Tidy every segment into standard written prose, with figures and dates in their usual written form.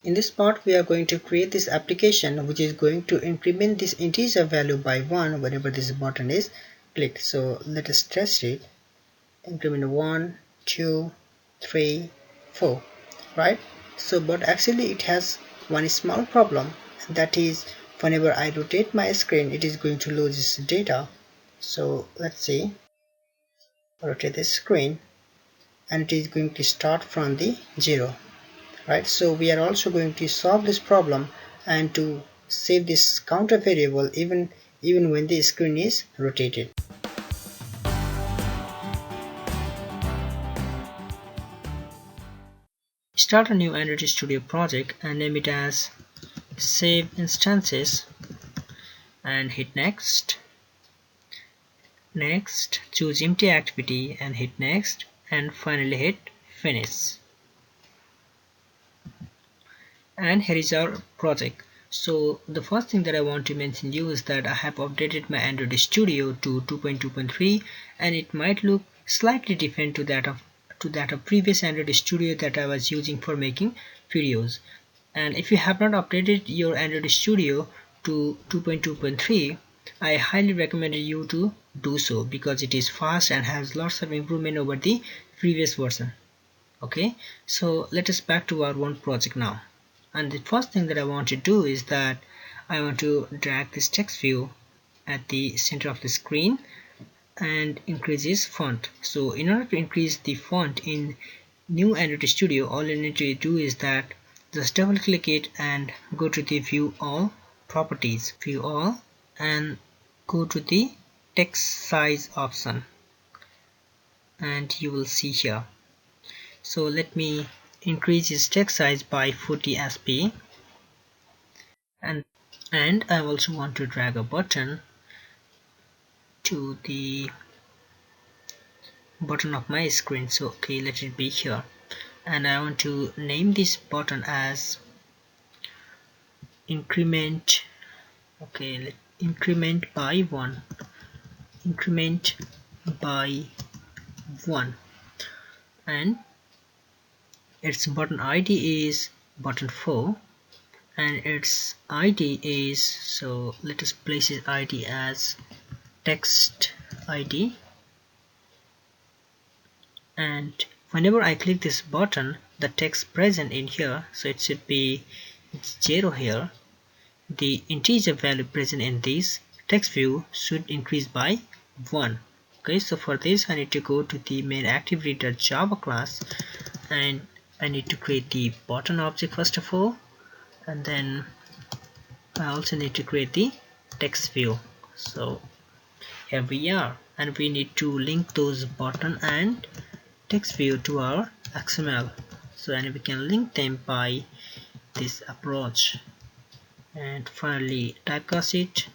In this part, we are going to create this application which is going to increment this integer value by 1 whenever this button is clicked. So let us test it. Increment 1, 2, 3, 4, right? So but actually it has one small problem, and that is whenever I rotate my screen, it is going to lose its data. So let's see, rotate the screen and it is going to start from the 0, right? So we are also going to solve this problem and to save this counter variable even when the screen is rotated. Start a new Android Studio project and name it as Save Instances and hit next. Next, choose empty activity and hit next, and finally hit finish. And here is our project. So the first thing that I want to mention you is that I have updated my Android Studio to 2.2.3, and it might look slightly different to that of previous Android Studio that I was using for making videos. And if you have not updated your Android Studio to 2.2.3, I highly recommend you to do so because it is fast and has lots of improvement over the previous version. Okay, so let us back to our one project now. And the first thing that I want to do is that I want to drag this text view at the center of the screen and increase its font. So in order to increase the font in new Android Studio, all you need to do is that just double click it and go to the view all properties, view all, and go to the text size option, and you will see here. So let me increase its text size by 40 sp, and I also want to drag a button to the bottom of my screen. So okay, let it be here, and I want to name this button as increment. Okay, increment by 1, increment by 1, and its button ID is button 4, and its ID is, so let us place its ID as text ID, and whenever I click this button, the text present in here, so it should be 0 here, the integer value present in this text view should increase by 1. Okay, so for this I need to go to the main activity.java class, and I need to create the button object first of all, and then I also need to create the text view. So here we are, and we need to link those button and text view to our XML. So and we can link them by this approach, and finally typecast it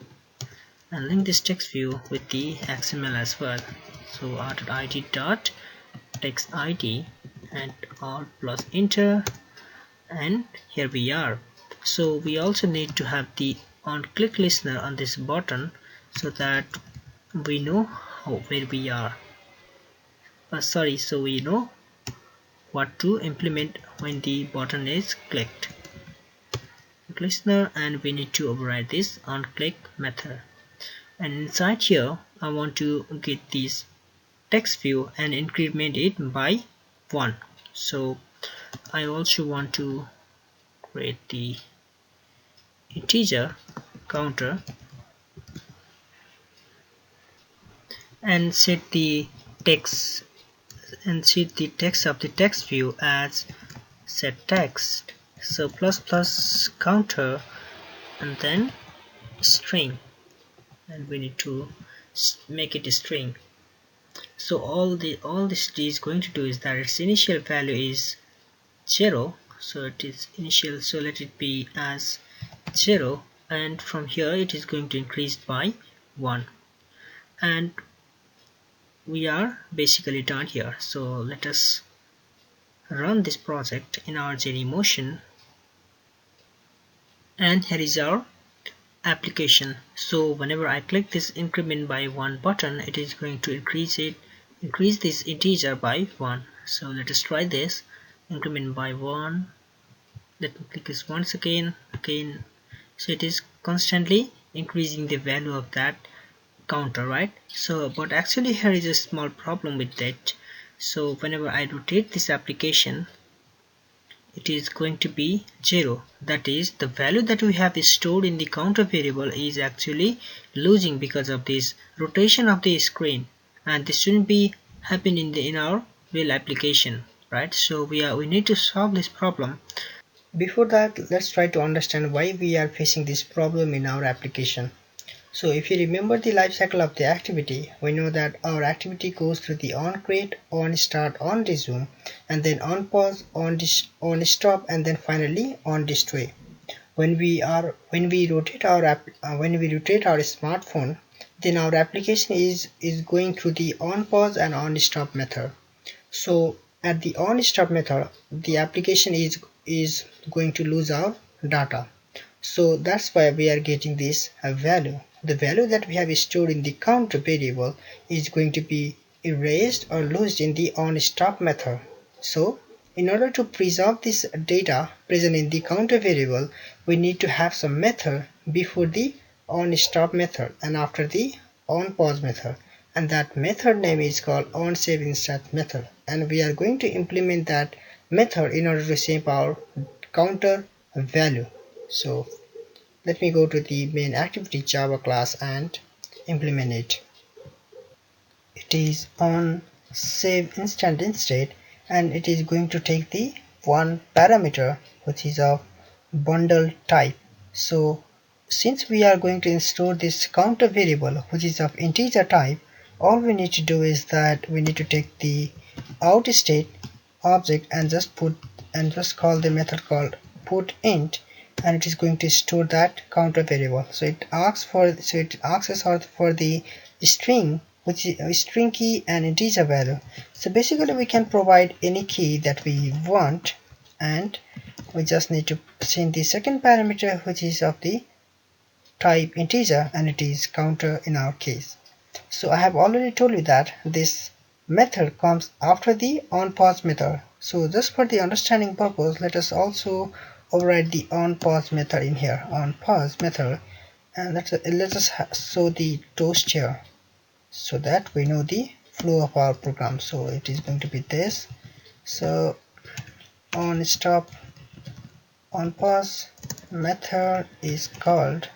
and link this text view with the XML as well. So r.id.textid and alt plus enter, and here we are. So we also need to have the on click listener on this button so that we know where we are. So we know what to implement when the button is clicked. Listener, and we need to override this on click method. And inside here I want to get this text view and increment it by 1. So I also want to create the integer counter and set the text of the text view as set text. So plus counter and then string, and we need to make it a string. So all this is going to do is that its initial value is 0, so it is initial, so let it be as 0, and from here it is going to increase by 1, and we are basically done here. So let us run this project in our JDMotion, and here is our application. So whenever I click this increment by 1 button, it is going to increase this integer by 1. So let us try this. Increment by 1, Let me click this once again. So it is constantly increasing the value of that counter, right? So but actually here is a small problem with that. So whenever I rotate this application, it is going to be 0. That is, the value that we have stored in the counter variable is actually losing because of this rotation of the screen, and this shouldn't be happening in our real application, right? So we need to solve this problem. Before that, let's try to understand why we are facing this problem in our application. So if you remember the life cycle of the activity, we know that our activity goes through the onCreate, onStart, onResume, and then onPause, onStop, and then finally onDestroy. When we rotate our smartphone, then our application is going through the onPause and onStop method. So at the onStop method, the application is going to lose our data. So that's why we are getting this value. The value that we have stored in the counter variable is going to be erased or lost in the onStop method. So in order to preserve this data present in the counter variable, we need to have some method before the onStop method and after the onPause method, and that method name is called onSavedInstance method, and we are going to implement that method in order to save our counter value. So let me go to the main activity Java class and implement it. It is on savedInstanceState, and it is going to take the one parameter which is of bundle type. So since we are going to install this counter variable which is of integer type, all we need to do is that we need to take the outState object and just call the method called putInt, and it is going to store that counter variable. So it asks us for the string, which is a string key and integer value. So basically we can provide any key that we want, and we just need to send the second parameter which is of the type integer, and it is counter in our case. So I have already told you that this method comes after the onPause method. So just for the understanding purpose, let us also override the onPause method in here, onPause method, and let us show the toast here so that we know the flow of our program. So it is going to be this. So onStop onPause method is called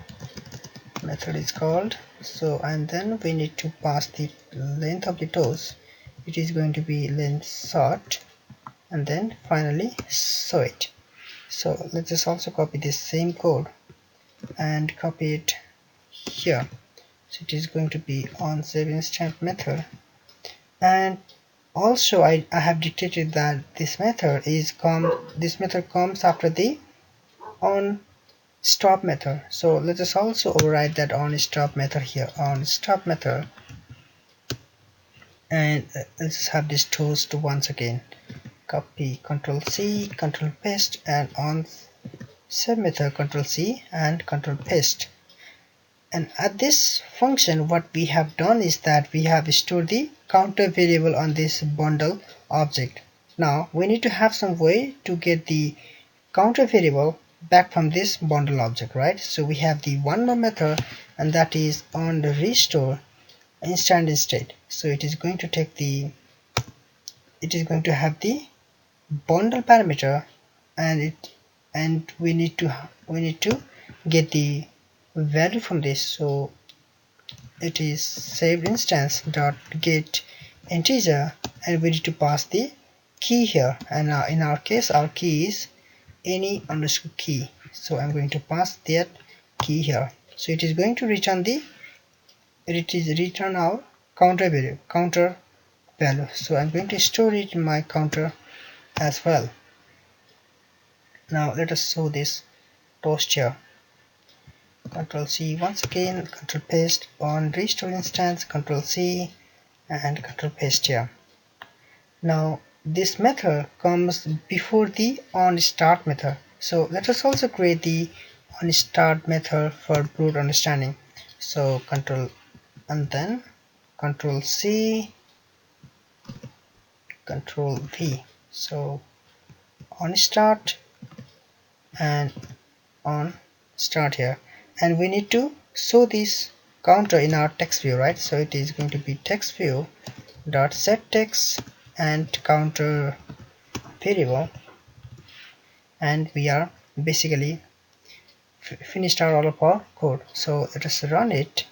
so, and then we need to pass the length of the toast. It is going to be length sort, and then finally show it. So let's just also copy this same code and copy it here. So it is going to be on savedInstance method, and also I have dictated that this method comes after the onStop method. So let us also override that onStop method here, onStop method, and let's have this toast once again. Copy, Control C, Control paste, and on save method Control C and Control paste. And at this function, what we have done is that we have stored the counter variable on this bundle object. Now we need to have some way to get the counter variable back from this bundle object, right? So we have the one more method, and that is on the restore instant state. So it is going to take the have the bundle parameter, and we need to get the value from this. So it is savedInstance dot get integer, and we need to pass the key here, and in our case our key is any underscore key. So I'm going to pass that key here. So it is going to return our counter value. So I'm going to store it in my counter as well. Now let us show this toast here. Control C once again, Control paste, on restore instance, Control C and Control paste here. Now this method comes before the onStart method. So let us also create the onStart method for brute understanding. So Control and then Control C, Control V. So onStart and on start here, and we need to show this counter in our text view, right? So it is going to be text view dot set text and counter variable, and we are basically finished all of our code. So let us run it,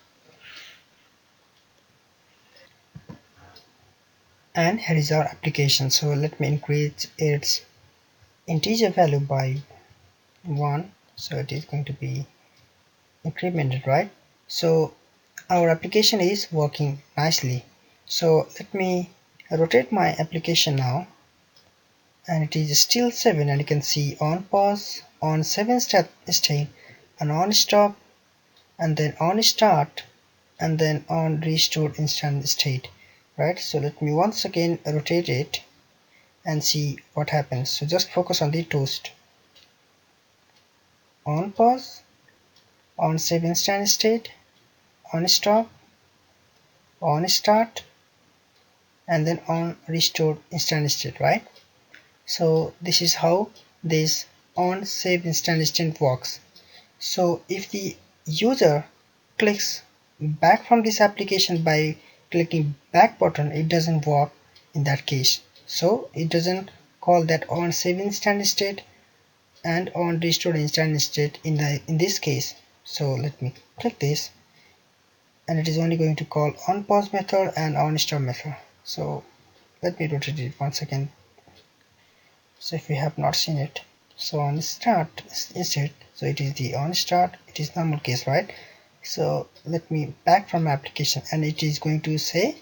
and here is our application. So let me increase its integer value by 1, so it is going to be incremented, right? So our application is working nicely. So let me rotate my application now, and it is still 7, and you can see on pause, on 7 state, and on stop, and then on start, and then on restore instant state, right? So let me once again rotate it and see what happens. So just focus on the toast. On pause, on save instant state, on stop, on start, and then on restore instant state, right? So this is how this on save instant state works. So if the user clicks back from this application by clicking back button, it doesn't work in that case. So it doesn't call that on save instant state and on restore instant state in this case. So let me click this, and it is only going to call on pause method and on stop method. So let me rotate it once again. So if we have not seen it, so on start instead, so it is the on start, it is normal case, right? So let me back from application, and it is going to say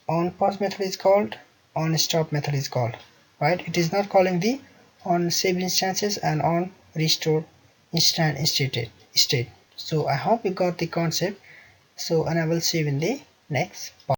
on pause method is called, on stop method is called, right? It is not calling the on save instances and on restore instant state. So I hope you got the concept. So, and I will see you in the next part.